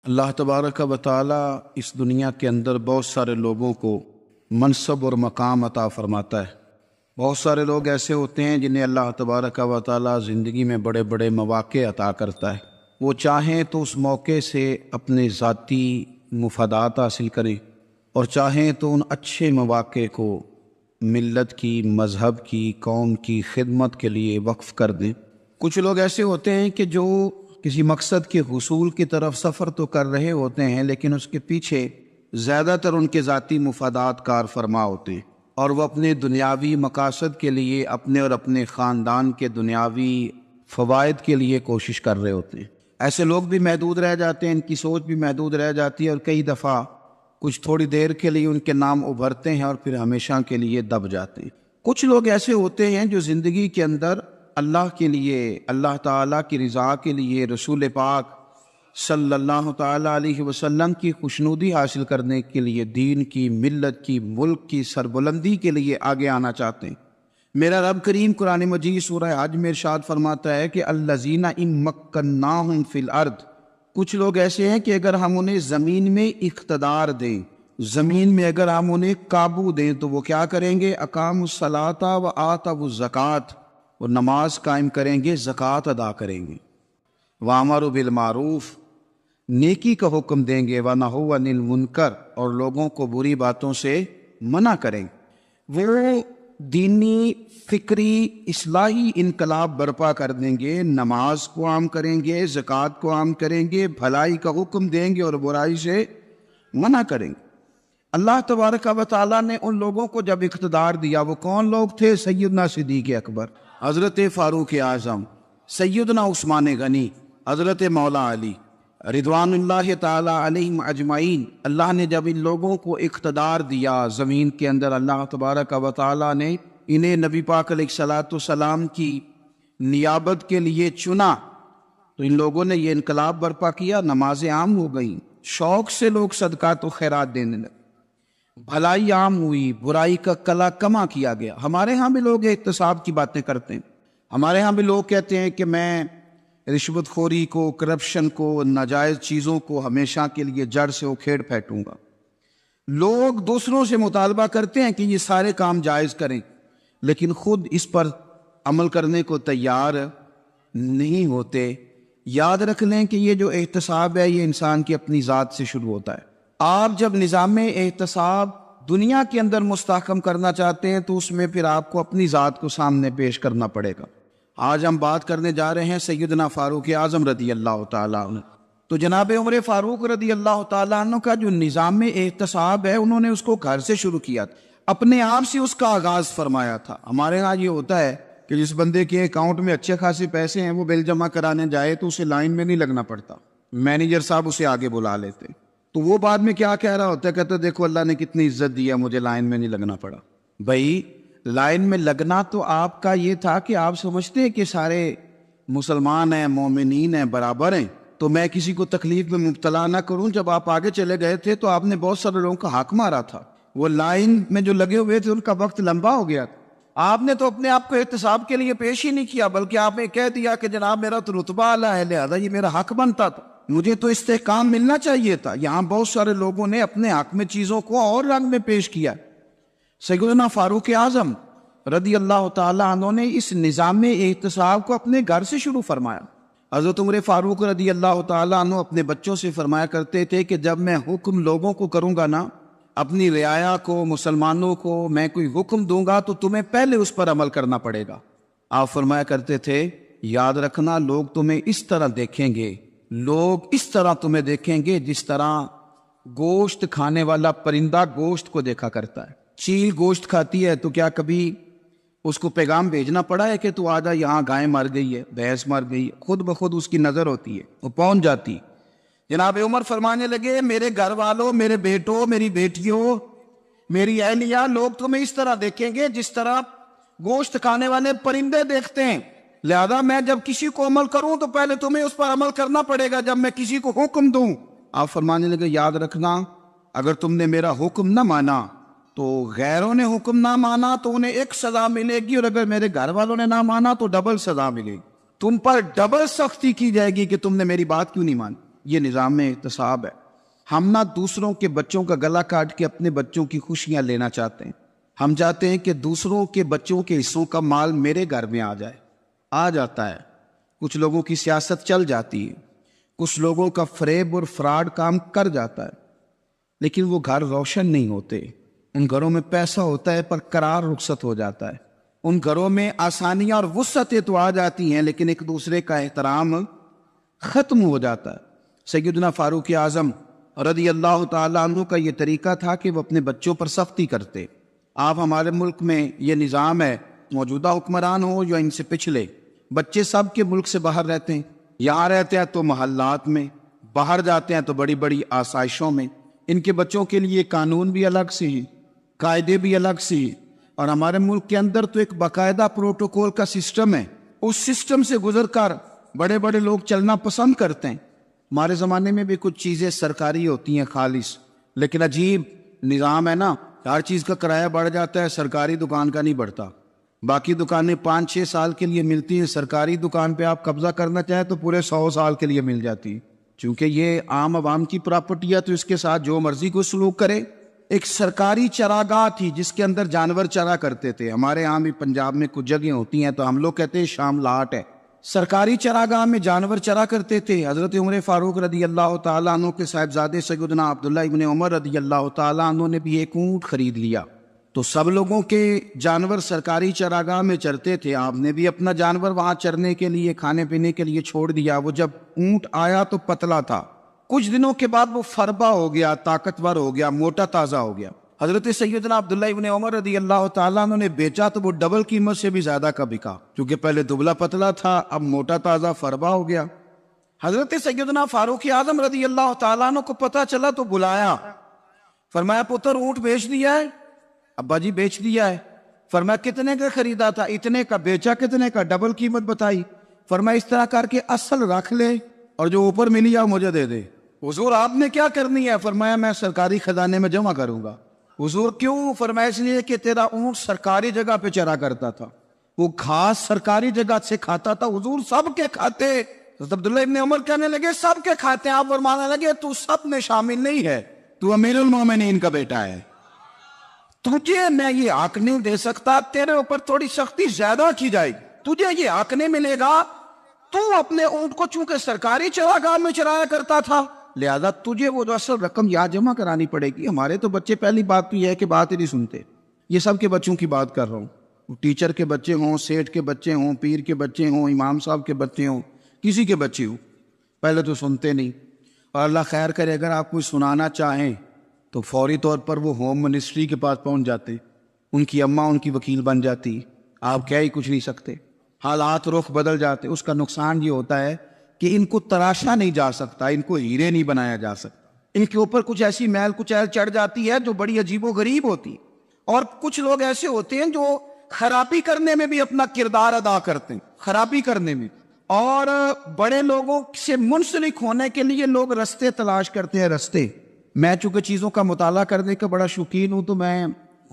اللہ تبارک و تعالی اس دنیا کے اندر بہت سارے لوگوں کو منصب اور مقام عطا فرماتا ہے۔ بہت سارے لوگ ایسے ہوتے ہیں جنہیں اللہ تبارک و تعالی زندگی میں بڑے بڑے مواقع عطا کرتا ہے۔ وہ چاہیں تو اس موقع سے اپنے ذاتی مفادات حاصل کریں اور چاہیں تو ان اچھے مواقع کو ملت کی، مذہب کی، قوم کی خدمت کے لیے وقف کر دیں۔ کچھ لوگ ایسے ہوتے ہیں کہ جو کسی مقصد کے حصول کی طرف سفر تو کر رہے ہوتے ہیں، لیکن اس کے پیچھے زیادہ تر ان کے ذاتی مفادات کار فرما ہوتے ہیں اور وہ اپنے دنیاوی مقاصد کے لیے، اپنے اور اپنے خاندان کے دنیاوی فوائد کے لیے کوشش کر رہے ہوتے ہیں۔ ایسے لوگ بھی محدود رہ جاتے ہیں، ان کی سوچ بھی محدود رہ جاتی ہے اور کئی دفعہ کچھ تھوڑی دیر کے لیے ان کے نام ابھرتے ہیں اور پھر ہمیشہ کے لیے دب جاتے ہیں۔ کچھ لوگ ایسے ہوتے ہیں جو زندگی کے اندر اللہ کے لیے، اللہ تعالیٰ کی رضا کے لیے، رسول پاک صلی اللہ تعالیٰ علیہ وسلم کی خوشنودی حاصل کرنے کے لیے، دین کی، ملت کی، ملک کی سربلندی کے لیے آگے آنا چاہتے ہیں۔ میرا رب کریم قرآن مجید سورہ حج میں ارشاد فرماتا ہے کہ الذین ان مکناہم فی الارض، کچھ لوگ ایسے ہیں کہ اگر ہم انہیں زمین میں اقتدار دیں، زمین میں اگر ہم انہیں قابو دیں تو وہ کیا کریں گے؟ اقاموا الصلاۃ و آتوا الزکوٰۃ، وہ نماز قائم کریں گے، زکوٰۃ ادا کریں گے، وامروا بالمعروف، نیکی کا حکم دیں گے، ونہوا عن المنکر، اور لوگوں کو بری باتوں سے منع کریں گے۔ وہ دینی، فکری، اصلاحی انقلاب برپا کر دیں گے، نماز کو عام کریں گے، زکوٰۃ کو عام کریں گے، بھلائی کا حکم دیں گے اور برائی سے منع کریں گے۔ اللہ تبارک و تعالیٰ نے ان لوگوں کو جب اقتدار دیا، وہ کون لوگ تھے؟ سیدنا صدیق اکبر، حضرت فاروق اعظم، سیدنا عثمان غنی، حضرت مولا علی رضوان اللہ تعالیٰ علیہم اجمعین۔ اللہ نے جب ان لوگوں کو اقتدار دیا زمین کے اندر، اللہ تبارک و تعالیٰ نے انہیں نبی پاک علیہ الصلاۃ والسلام کی نیابت کے لیے چنا، تو ان لوگوں نے یہ انقلاب برپا کیا، نمازیں عام ہو گئیں، شوق سے لوگ صدقات و خیرات دینے لگے، بھلائی عام ہوئی، برائی کا کلا کما کیا گیا۔ ہمارے ہاں بھی لوگ احتساب کی باتیں کرتے ہیں، ہمارے ہاں بھی لوگ کہتے ہیں کہ میں رشوت خوری کو، کرپشن کو، ناجائز چیزوں کو ہمیشہ کے لیے جڑ سے اکھیڑ پھینکوں گا۔ لوگ دوسروں سے مطالبہ کرتے ہیں کہ یہ سارے کام جائز کریں، لیکن خود اس پر عمل کرنے کو تیار نہیں ہوتے۔ یاد رکھ لیں کہ یہ جو احتساب ہے، یہ انسان کی اپنی ذات سے شروع ہوتا ہے۔ آپ جب نظام احتساب دنیا کے اندر مستحکم کرنا چاہتے ہیں تو اس میں پھر آپ کو اپنی ذات کو سامنے پیش کرنا پڑے گا۔ آج ہم بات کرنے جا رہے ہیں سیدنا فاروق اعظم رضی اللہ تعالیٰ عنہ۔ تو جناب عمر فاروق رضی اللہ تعالیٰ عنہ کا جو نظام احتساب ہے، انہوں نے اس کو گھر سے شروع کیا تھا، اپنے آپ سے اس کا آغاز فرمایا تھا۔ ہمارے ہاں یہ ہوتا ہے کہ جس بندے کے اکاؤنٹ میں اچھے خاصے پیسے ہیں، وہ بل جمع کرانے جائے تو اسے لائن میں نہیں لگنا پڑتا، مینیجر صاحب اسے آگے بلا لیتے، تو وہ بعد میں کیا کہہ رہا ہوتا ہے؟ کہتا دیکھو اللہ نے کتنی عزت دی ہے، مجھے لائن میں نہیں لگنا پڑا۔ بھائی لائن میں لگنا تو آپ کا یہ تھا کہ آپ سمجھتے ہیں کہ سارے مسلمان ہیں، مومنین ہیں، برابر ہیں، تو میں کسی کو تکلیف میں مبتلا نہ کروں۔ جب آپ آگے چلے گئے تھے تو آپ نے بہت سارے لوگوں کا حق مارا تھا، وہ لائن میں جو لگے ہوئے تھے ان کا وقت لمبا ہو گیا تھا۔ آپ نے تو اپنے آپ کو احتساب کے لیے پیش ہی نہیں کیا، بلکہ آپ نے کہہ دیا کہ جناب میرا تو رتبہ اعلیٰ ہے، لہذا یہ میرا حق بنتا تھا، مجھے تو استحکام ملنا چاہیے تھا۔ یہاں بہت سارے لوگوں نے اپنے حق میں چیزوں کو اور رنگ میں پیش کیا۔ سیدنا فاروق اعظم رضی اللہ تعالیٰ عنہ نے اس نظام احتساب کو اپنے گھر سے شروع فرمایا۔ حضرت عمر فاروق رضی اللہ تعالیٰ عنہ اپنے بچوں سے فرمایا کرتے تھے کہ جب میں حکم لوگوں کو کروں گا نا، اپنی رعایا کو، مسلمانوں کو میں کوئی حکم دوں گا تو تمہیں پہلے اس پر عمل کرنا پڑے گا۔ آپ فرمایا کرتے تھے یاد رکھنا، لوگ تمہیں اس طرح دیکھیں گے، لوگ اس طرح تمہیں دیکھیں گے جس طرح گوشت کھانے والا پرندہ گوشت کو دیکھا کرتا ہے۔ چیل گوشت کھاتی ہے تو کیا کبھی اس کو پیغام بھیجنا پڑا ہے کہ تو آجا یہاں گائے مر گئی ہے، بھینس مر گئی ہے؟ خود بخود اس کی نظر ہوتی ہے، وہ پہنچ جاتی۔ جناب عمر فرمانے لگے میرے گھر والوں، میرے بیٹوں، میری بیٹیوں، میری اہلیہ، لوگ تمہیں اس طرح دیکھیں گے جس طرح گوشت کھانے والے پرندے دیکھتے ہیں، لہذا میں جب کسی کو عمل کروں تو پہلے تمہیں اس پر عمل کرنا پڑے گا جب میں کسی کو حکم دوں۔ آپ فرمانے لگے یاد رکھنا، اگر تم نے میرا حکم نہ مانا تو غیروں نے حکم نہ مانا تو انہیں ایک سزا ملے گی، اور اگر میرے گھر والوں نے نہ مانا تو ڈبل سزا ملے گی، تم پر ڈبل سختی کی جائے گی کہ تم نے میری بات کیوں نہیں مانی۔ یہ نظام احتساب ہے۔ ہم نہ دوسروں کے بچوں کا گلا کاٹ کے اپنے بچوں کی خوشیاں لینا چاہتے ہیں، ہم چاہتے ہیں کہ دوسروں کے بچوں کے حصوں کا مال میرے گھر میں آ جائے، آ جاتا ہے۔ کچھ لوگوں کی سیاست چل جاتی ہے، کچھ لوگوں کا فریب اور فراڈ کام کر جاتا ہے، لیکن وہ گھر روشن نہیں ہوتے۔ ان گھروں میں پیسہ ہوتا ہے پر قرار رخصت ہو جاتا ہے، ان گھروں میں آسانیاں اور وسعتیں تو آ جاتی ہیں لیکن ایک دوسرے کا احترام ختم ہو جاتا ہے۔ سیدنا فاروق اعظم رضی اللہ تعالیٰ عنہ کا یہ طریقہ تھا کہ وہ اپنے بچوں پر سختی کرتے۔ آپ ہمارے ملک میں یہ نظام ہے، موجودہ حکمران ہو یا ان سے پچھلے، بچے سب کے ملک سے باہر رہتے ہیں، یہاں رہتے ہیں تو محلات میں، باہر جاتے ہیں تو بڑی بڑی آسائشوں میں۔ ان کے بچوں کے لیے قانون بھی الگ سے ہیں، قاعدے بھی الگ سے ہیں، اور ہمارے ملک کے اندر تو ایک باقاعدہ پروٹوکول کا سسٹم ہے، اس سسٹم سے گزر کر بڑے بڑے لوگ چلنا پسند کرتے ہیں۔ ہمارے زمانے میں بھی کچھ چیزیں سرکاری ہوتی ہیں خالص، لیکن عجیب نظام ہے نا، ہر چیز کا کرایہ بڑھ جاتا ہے، سرکاری دکان کا نہیں بڑھتا۔ باقی دکانیں 5-6 سال کے لیے ملتی ہیں، سرکاری دکان پہ آپ قبضہ کرنا چاہیں تو پورے 100 سال کے لیے مل جاتی ہے، چونکہ یہ عام عوام کی پراپرٹی ہے تو اس کے ساتھ جو مرضی کو سلوک کرے۔ ایک سرکاری چراگاہ تھی جس کے اندر جانور چرا کرتے تھے، ہمارے یہاں بھی پنجاب میں کچھ جگہیں ہوتی ہیں تو ہم لوگ کہتے ہیں شام لاٹ ہے، سرکاری چراگاہ میں جانور چرا کرتے تھے۔ حضرت عمر فاروق رضی اللہ تعالیٰ عنہ کے صاحبزادے سیدنا عبداللہ ابن عمر رضی اللہ تعالیٰ عنہ نے بھی ایک اونٹ خرید لیا، تو سب لوگوں کے جانور سرکاری چراگاہ میں چرتے تھے، آپ نے بھی اپنا جانور وہاں چرنے کے لیے، کھانے پینے کے لیے چھوڑ دیا۔ وہ جب اونٹ آیا تو پتلا تھا، کچھ دنوں کے بعد وہ فربا ہو گیا، طاقتور ہو گیا، موٹا تازہ ہو گیا۔ حضرت سیدنا عبداللہ ابن عمر رضی اللہ تعالیٰ عنہ نے بیچا تو وہ ڈبل قیمت سے بھی زیادہ کا بکا، کیونکہ پہلے دبلا پتلا تھا، اب موٹا تازہ فربا ہو گیا۔ حضرت سیدنا فاروق اعظم رضی اللہ تعالیٰ عنہ کو پتہ چلا تو بلایا، فرمایا پتر اونٹ بیچ دیا ہے؟ ابا جی بیچ دیا ہے۔ فرمایا کتنے کا خریدا تھا؟ اتنے کا۔ بیچا کتنے کا؟ ڈبل قیمت بتائی۔ فرمایا اس طرح کر کے اصل رکھ لے اور جو اوپر ملی ہے مجھے دے دے۔ حضور آپ نے کیا کرنی ہے؟ فرمایا میں سرکاری خزانے میں جمع کروں گا۔ حضور کیوں؟ فرمایا اس لیے کہ تیرا اونٹ سرکاری جگہ پہ چرا کرتا تھا، وہ گھاس سرکاری جگہ سے کھاتا تھا۔ حضور سب کے کھاتے۔ عبداللہ ابن عمر کہنے لگے سب کے کھاتے ہیں؟ آپ فرمانے لگے تو سب میں شامل نہیں ہے، تو امیر المومنین کا بیٹا ہے، تجھے میں یہ حق نہیں دے سکتا، تیرے اوپر تھوڑی سختی زیادہ کی جائے گی، تجھے یہ حق نہیں ملے گا۔ تو اپنے اونٹ کو چونکہ سرکاری چراگاہ میں چرایا کرتا تھا، لہذا تجھے وہ جو اصل رقم یہاں جمع کرانی پڑے گی۔ ہمارے تو بچے پہلی بات تو یہ ہے کہ بات ہی نہیں سنتے، یہ سب کے بچوں کی بات کر رہا ہوں، ٹیچر کے بچے ہوں، سیٹ کے بچے ہوں، پیر کے بچے ہوں، امام صاحب کے بچے ہوں، کسی کے بچے ہوں، پہلے تو سنتے نہیں۔ اور اللہ خیر کرے اگر آپ کوئی سنانا چاہیں تو فوری طور پر وہ ہوم منسٹری کے پاس پہنچ جاتے، ان کی اماں ان کی وکیل بن جاتی، آپ کہہ ہی کچھ نہیں سکتے، حالات رخ بدل جاتے۔ اس کا نقصان یہ ہوتا ہے کہ ان کو تراشا نہیں جا سکتا، ان کو ہیرے نہیں بنایا جا سکتا، ان کے اوپر کچھ ایسی میل کچیل چڑھ جاتی ہے جو بڑی عجیب و غریب ہوتی۔ اور کچھ لوگ ایسے ہوتے ہیں جو خرابی کرنے میں بھی اپنا کردار ادا کرتے ہیں، خرابی کرنے میں، اور بڑے لوگوں سے منسلک ہونے کے لیے لوگ رستے تلاش کرتے ہیں، رستے۔ میں چونکہ چیزوں کا مطالعہ کرنے کا بڑا شوقین ہوں، تو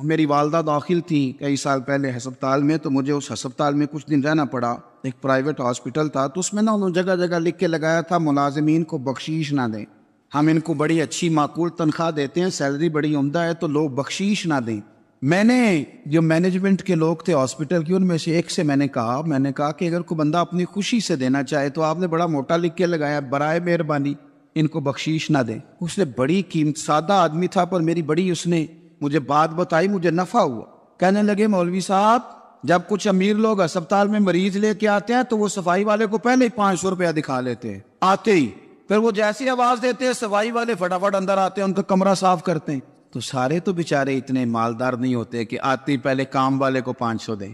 میری والدہ داخل تھی کئی سال پہلے ہسپتال میں، تو مجھے اس ہسپتال میں کچھ دن رہنا پڑا، ایک پرائیویٹ ہاسپٹل تھا، تو اس میں انہوں جگہ جگہ لکھ کے لگایا تھا ملازمین کو بخشیش نہ دیں، ہم ان کو بڑی اچھی معقول تنخواہ دیتے ہیں، سیلری بڑی عمدہ ہے، تو لوگ بخشیش نہ دیں۔ میں نے جو مینجمنٹ کے لوگ تھے ہاسپٹل کی، ان میں سے ایک سے میں نے کہا کہ اگر کوئی بندہ اپنی خوشی سے دینا چاہے تو آپ نے بڑا موٹا لکھ کے لگایا برائے مہربانی ان کو بخشیش نہ دیں۔ اس نے بڑی قیمت، سادہ آدمی تھا پر میری بڑی اس نے مجھے بات بتائی، مجھے نفع ہوا۔ کہنے لگے مولوی صاحب جب کچھ امیر لوگ اسپتال میں مریض لے کے آتے ہیں تو وہ صفائی والے کو پہلے ہی 500 روپیہ دکھا لیتے ہیں آتے ہی، پھر وہ جیسی آواز دیتے ہیں صفائی والے فٹافٹ اندر آتے ہیں، ان کا کمرہ صاف کرتے ہیں۔ تو سارے تو بیچارے اتنے مالدار نہیں ہوتے کہ آتے ہی پہلے کام والے کو 500 دیں۔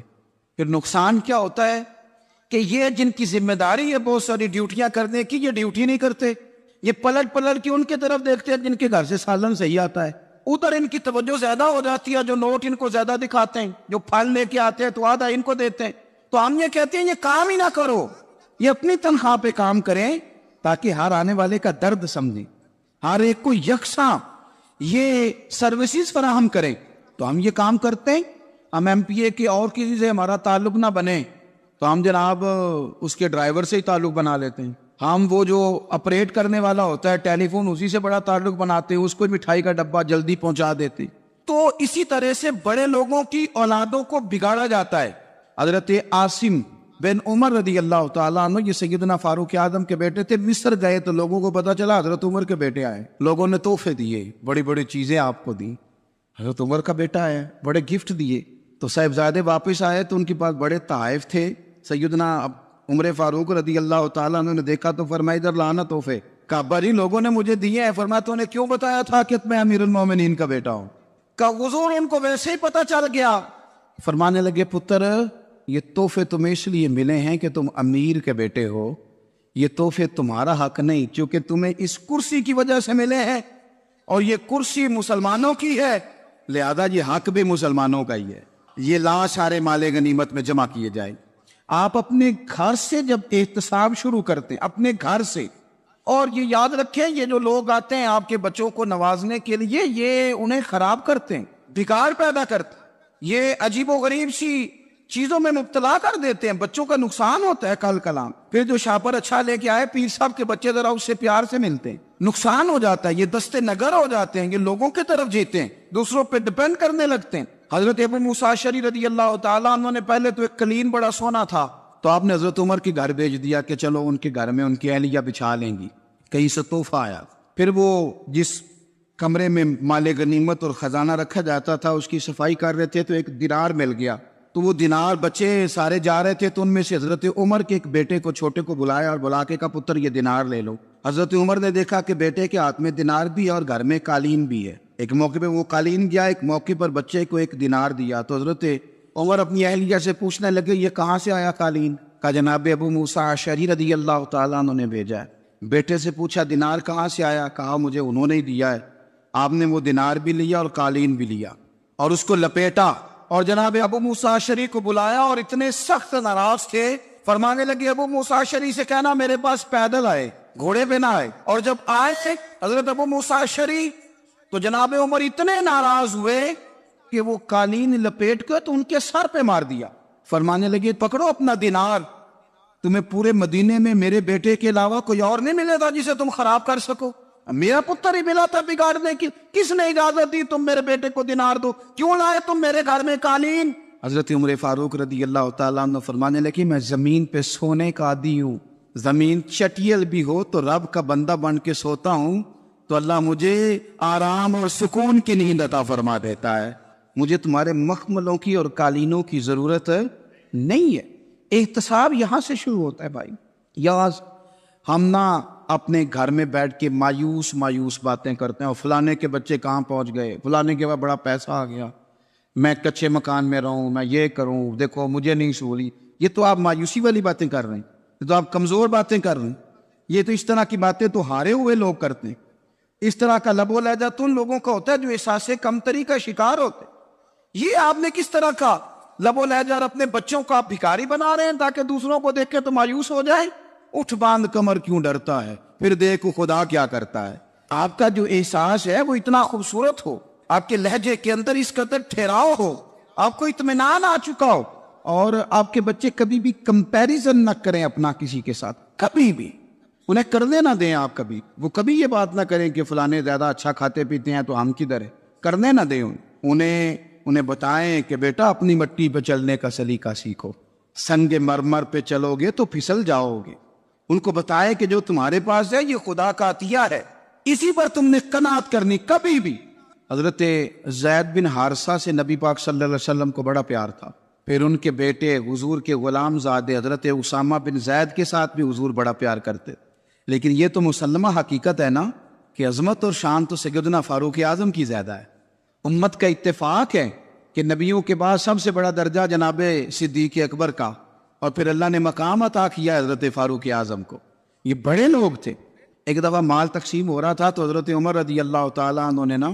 پھر نقصان کیا ہوتا ہے کہ یہ جن کی ذمہ داری ہے بہت ساری ڈیوٹیاں کرنے کی، یہ ڈیوٹی نہیں کرتے، یہ پلٹ کے ان کی طرف دیکھتے ہیں جن کے گھر سے سالن صحیح آتا ہے، ادھر ان کی توجہ زیادہ ہو جاتی ہے، جو نوٹ ان کو زیادہ دکھاتے ہیں، جو پھل لے کے آتے ہیں تو آدھا ان کو دیتے ہیں۔ تو ہم یہ کہتے ہیں یہ کام ہی نہ کرو، یہ اپنی تنخواہ پہ کام کریں تاکہ ہر آنے والے کا درد سمجھیں، ہر ایک کو یکساں یہ سروسز فراہم کریں۔ تو ہم یہ کام کرتے ہیں، ہم ایم پی اے کے اور کسی سے ہمارا تعلق نہ بنے تو ہم جناب اس کے ڈرائیور سے ہی تعلق بنا لیتے ہیں، ہم وہ جو آپریٹ کرنے والا ہوتا ہے ٹیلی فون، اسی سے بڑا تعلق بناتے ہیں، اس کو مٹھائی کا ڈبہ جلدی پہنچا دیتے. تو اسی طرح سے بڑے لوگوں کی اولادوں کو بگاڑا جاتا ہے. حضرت عاصم بن عمر رضی اللہ تعالیٰ عنہ، یہ سیدنا فاروق اعظم کے بیٹے تھے، مصر گئے تو لوگوں کو پتا چلا حضرت عمر کے بیٹے آئے. لوگوں نے تحفے دیے، بڑی بڑی چیزیں آپ کو دی. حضرت عمر کا بیٹا ہے، بڑے گفٹ دیے. تو صاحبزادے واپس آئے تو ان کے پاس بڑے تحائف تھے. سیدنا عمر فاروق رضی اللہ تعالیٰ عنہ نے دیکھا تو فرمایا ادھر لانا تحفے. کہا ابا جی لوگوں نے مجھے دیے ہیں. فرمایا تو نے کیوں بتایا تھا کہ میں امیر المومنین کا بیٹا ہوں؟ کہا حضور ان کو ویسے ہی پتا چل گیا. فرمانے لگے پتر یہ تحفے تمہیں اس لیے ملے ہیں کہ تم امیر کے بیٹے ہو، یہ تحفے تمہارا حق نہیں، چونکہ تمہیں اس کرسی کی وجہ سے ملے ہیں اور یہ کرسی مسلمانوں کی ہے، لہذا یہ حق بھی مسلمانوں کا ہی ہے. یہ لا سارے مال غنیمت میں جمع کیے جائیں. آپ اپنے گھر سے جب احتساب شروع کرتے ہیں، اپنے گھر سے، اور یہ یاد رکھیں یہ جو لوگ آتے ہیں آپ کے بچوں کو نوازنے کے لیے، یہ انہیں خراب کرتے ہیں، بگاڑ پیدا کرتے ہیں، یہ عجیب و غریب سی چیزوں میں مبتلا کر دیتے ہیں، بچوں کا نقصان ہوتا ہے. کل کلام پھر جو شاپر اچھا لے کے آئے پیر صاحب کے بچے ذرا اس سے پیار سے ملتے ہیں، نقصان ہو جاتا ہے، یہ دستے نگر ہو جاتے ہیں، یہ لوگوں کی طرف جیتے ہیں، دوسروں پہ ڈیپینڈ کرنے لگتے ہیں. حضرت ابو موسیٰ اشعری رضی اللہ تعالیٰ عنہ نے پہلے تو ایک قلین بڑا سونا تھا، تو آپ نے حضرت عمر کے گھر بھیج دیا کہ چلو ان کے گھر میں ان کی اہلیہ بچھا لیں گی. کہیں سے تحفہ آیا. پھر وہ جس کمرے میں مال غنیمت اور خزانہ رکھا جاتا تھا اس کی صفائی کر رہے تھے تو ایک دینار مل گیا. تو وہ دینار بچے سارے جا رہے تھے تو ان میں سے حضرت عمر کے ایک بیٹے کو چھوٹے کو بلایا اور بلا کے کہا پتر یہ دینار لے لو. حضرت عمر نے دیکھا کہ بیٹے کے ہاتھ میں دینار بھی ہے اور گھر میں قالین بھی ہے. ایک موقع پہ وہ قالین گیا، ایک موقع پر بچے کو ایک دینار دیا. تو حضرت عمر اپنی اہلیہ سے پوچھنے لگے یہ کہاں سے آیا قالین؟ کہا جناب ابو موسیٰ اشعری رضی اللہ تعالیٰ عنہ نے بھیجا ہے. بیٹے سے پوچھا دینار کہاں سے آیا؟ کہا مجھے انہوں نے ہی دیا ہے. آپ نے وہ دینار بھی لیا اور قالین بھی لیا اور اس کو لپیٹا اور جناب ابو موسیٰ اشعری کو بلایا اور اتنے سخت ناراض تھے. فرمانے لگے ابو موسیٰ اشعری سے کہنا میرے پاس پیدل آئے، گھوڑے پہ نہ آئے. اور جب آئے تھے حضرت ابو موسیٰ اشعری تو جناب عمر اتنے ناراض ہوئے کہ وہ قالین لپیٹ کے تو ان کے سر پہ مار دیا. فرمانے لگے پکڑو اپنا دینار، تمہیں پورے مدینے میں میرے بیٹے کے علاوہ کوئی اور نہیں ملے گا جسے تم خراب کر سکو. میرا پتر ہی ملا تھا بگاڑنے کی، کس نے اجازت دی تم میرے بیٹے کو دینار دو؟ کیوں لائے تم میرے گھر میں قالین؟ حضرت عمر فاروق رضی اللہ تعالیٰ عنہ فرمانے لگے میں زمین پہ سونے کا عادی ہوں، زمین چٹیل بھی ہو تو رب کا بندہ بن کے سوتا ہوں تو اللہ مجھے آرام اور سکون کی نیند عطا فرما دیتا ہے. مجھے تمہارے مخملوں کی اور قالینوں کی ضرورت نہیں ہے. احتساب یہاں سے شروع ہوتا ہے بھائی. یاز ہم نہ اپنے گھر میں بیٹھ کے مایوس باتیں کرتے ہیں اور فلانے کے بچے کہاں پہنچ گئے، فلانے کے بعد بڑا پیسہ آ گیا، میں کچے مکان میں رہوں، میں یہ کروں، دیکھو مجھے نہیں سہولی. یہ تو آپ مایوسی والی باتیں کر رہے ہیں، یہ تو آپ کمزور باتیں کر رہے ہیں. یہ تو اس طرح کی باتیں تو ہارے ہوئے لوگ کرتے ہیں. اس طرح کا لب و لہجہ تو ان لوگوں کا ہوتا ہے جو احساس کمتری کا شکار ہوتے ہیں. یہ آپ نے کس طرح کا لب و لہجہ اور اپنے بچوں کو آپ بھکاری بنا رہے ہیں تاکہ دوسروں کو دیکھ کے تو مایوس ہو جائیں. اٹھ باندھ کمر کیوں ڈرتا ہے، پھر دیکھو خدا کیا کرتا ہے. آپ کا جو احساس ہے وہ اتنا خوبصورت ہو، آپ کے لہجے کے اندر اس قدر ٹھہراؤ ہو، آپ کو اطمینان آ چکا ہو، اور آپ کے بچے کبھی بھی کمپیریزن نہ کریں اپنا کسی کے ساتھ، کبھی بھی انہیں کرنے نہ دیں. آپ وہ کبھی یہ بات نہ کریں کہ فلانے زیادہ اچھا کھاتے پیتے ہیں تو ہم کدھر ہیں، کرنے نہ دیں. انہیں بتائیں کہ بیٹا اپنی مٹی پہ چلنے کا سلیقہ سیکھو، سنگ مرمر پہ چلو گے تو پھسل جاؤ گے. ان کو بتائیں کہ جو تمہارے پاس ہے یہ خدا کا عطیہ ہے، اسی پر تم نے قناعت کرنی کبھی بھی. حضرت زید بن حارثہ سے نبی پاک صلی اللہ علیہ وسلم کو بڑا پیار تھا. پھر ان کے بیٹے حضور کے غلام زادے حضرت اسامہ بن زید کے ساتھ بھی حضور بڑا پیار کرتے. لیکن یہ تو مسلمہ حقیقت ہے نا کہ عظمت اور شان تو سیدنا فاروق اعظم کی زیادہ ہے. امت کا اتفاق ہے کہ نبیوں کے بعد سب سے بڑا درجہ جناب صدیق اکبر کا، اور پھر اللہ نے مقام عطا کیا حضرت فاروق اعظم کو. یہ بڑے لوگ تھے. ایک دفعہ مال تقسیم ہو رہا تھا تو حضرت عمر رضی اللہ تعالیٰ عنہ نے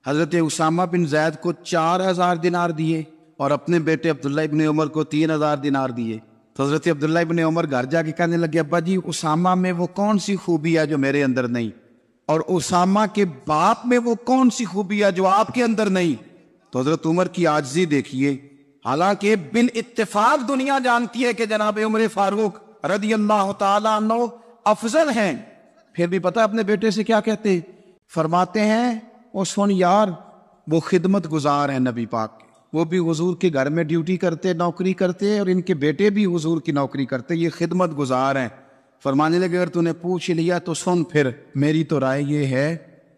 حضرت اسامہ بن زید کو 4000 دینار دیے اور اپنے بیٹے عبداللہ ابن عمر کو 3000 دینار دیے. تو حضرت عبداللہ ابن عمر گھر جا کے کہنے لگے ابا جی اسامہ میں وہ کون سی خوبی ہے جو میرے اندر نہیں، اور اسامہ کے باپ میں وہ کون سی خوبی ہے جو آپ کے اندر نہیں. تو حضرت عمر کی عاجزی دیکھیے. حالانکہ بال اتفاق دنیا جانتی ہے کہ جناب عمر فاروق رضی اللہ تعالیٰ عنہ افضل ہیں، پھر بھی پتہ اپنے بیٹے سے کیا کہتے ہیں؟ فرماتے ہیں او سن یار، وہ خدمت گزار ہیں نبی پاک کے، وہ بھی حضور کے گھر میں ڈیوٹی کرتے، نوکری کرتے، اور ان کے بیٹے بھی حضور کی نوکری کرتے، یہ خدمت گزار ہیں۔ فرمانے لگے اگر تو نے پوچھ لیا تو سن، پھر میری تو رائے یہ ہے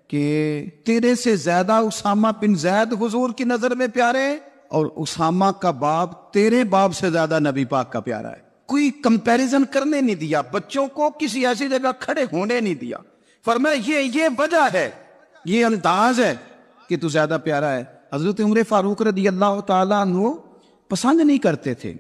کہ تیرے سے زیادہ اسامہ بن زید حضور کی نظر میں پیارے ہیں، اور اسامہ کا باپ تیرے باپ سے زیادہ نبی پاک کا پیارا ہے۔ کوئی کمپیریزن کرنے نہیں دیا، بچوں کو کسی ایسی جگہ کھڑے ہونے نہیں دیا۔ فرمایا یہ وجہ ہے، یہ انداز ہے کہ تو زیادہ پیارا ہے۔ حضرت عمر فاروق رضی اللہ تعالیٰ عنہ پسند نہیں کرتے تھے،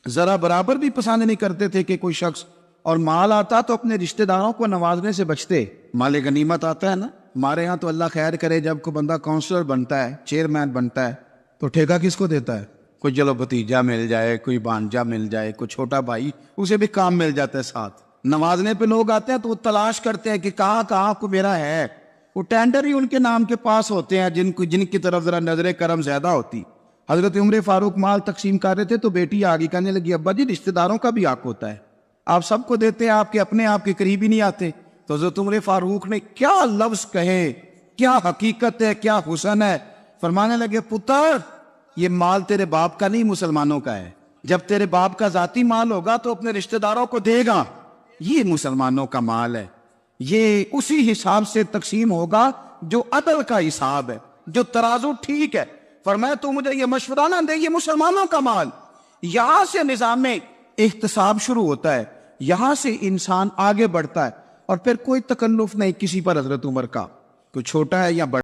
ذرا برابر بھی پسند نہیں کرتے تھے کہ کوئی شخص اور مال آتا تو اپنے رشتہ داروں کو نوازنے سے بچتے۔ مال غنیمت آتا ہے نا، ہمارے ہاں تو اللہ خیر کرے جب کوئی بندہ کونسلر بنتا ہے، چیئرمین بنتا ہے، تو ٹھیکہ کس کو دیتا ہے؟ کوئی چلو بھتیجا مل جائے، کوئی بانجا مل جائے، کوئی چھوٹا بھائی، اسے بھی کام مل جاتا ہے ساتھ۔ نوازنے پہ لوگ آتے ہیں تو وہ تلاش کرتے ہیں کہ کہاں کو میرا ہے، وہ ٹینڈر ہی ان کے نام کے پاس ہوتے ہیں جن کی طرف ذرا نظر کرم زیادہ ہوتی۔ حضرت عمر فاروق مال تقسیم کر رہے تھے تو بیٹی آگے کہنے لگی ابا جی رشتہ داروں کا بھی حق ہوتا ہے، آپ سب کو دیتے ہیں، آپ کے اپنے آپ کے قریب ہی نہیں آتے۔ تو حضرت عمر فاروق نے کیا لفظ کہے، کیا حقیقت ہے، کیا حسن ہے۔ فرمانے لگے پتر یہ مال تیرے باپ کا نہیں، مسلمانوں کا ہے، جب تیرے باپ کا ذاتی مال ہوگا تو اپنے رشتہ داروں کو دے گا، یہ مسلمانوں کا مال ہے، یہ اسی حساب سے تقسیم ہوگا جو عدل کا حساب ہے، جو ترازو ٹھیک ہے۔ فرمایا تو مجھے یہ مشورہ نہ دے، یہ مسلمانوں کا مال۔ یہاں سے نظام میں احتساب شروع ہوتا ہے، یہاں سے انسان آگے بڑھتا ہے، اور پھر کوئی تکلف نہیں کسی پر حضرت عمر کا، کوئی چھوٹا ہے یا بڑا۔